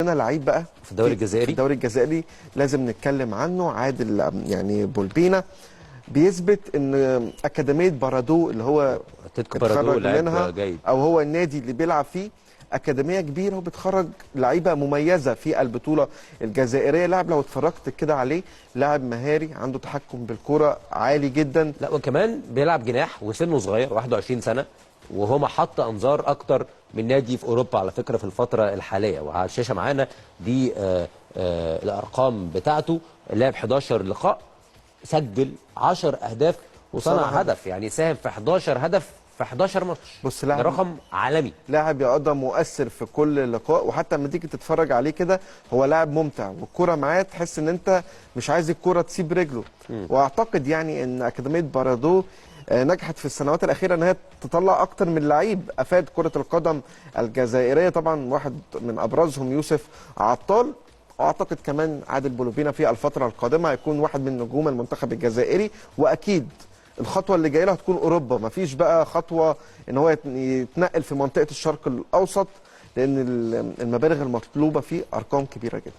هنا لعيب بقى في الدوري الجزائري. في الدوري الجزائري لازم نتكلم عنه. عادل يعني بولبينا بيثبت ان اكاديميه بارادو اللي هو اتلتيكو بارادو منها جيد، او هو النادي اللي بيلعب فيه، اكاديميه كبيره وبتخرج لعيبه مميزه في البطوله الجزائريه. لاعب لو اتفرجت كده عليه لاعب مهاري، عنده تحكم بالكره عالي جدا، لا وكمان بيلعب جناح وسنه صغير 21 سنه، وهو محط انظار اكتر من نادي في اوروبا على فكره في الفتره الحاليه. وعلى الشاشه معانا دي الارقام بتاعته. لعب 11 لقاء، سجل 10 اهداف وصنع هدف، يعني ساهم في 11 هدف في 11 ماتش. بص ده لاعب رقم عالمي، لاعب يقدر مؤثر في كل لقاء، وحتى لما تيجي تتفرج عليه كده هو لاعب ممتع، والكرة معاه تحس ان انت مش عايز الكرة تسيب رجله. واعتقد يعني ان اكاديمية بارادو نجحت في السنوات الاخيره ان هي تطلع اكتر من لعيب افاد كره القدم الجزائريه. طبعا واحد من ابرزهم يوسف عطال، واعتقد كمان عادل بولبينا في الفتره القادمه هيكون واحد من نجوم المنتخب الجزائري. واكيد الخطوه اللي جايه له هتكون اوروبا، مفيش بقى خطوه ان هو يتنقل في منطقه الشرق الاوسط، لان المبالغ المطلوبه فيه ارقام كبيره جدا.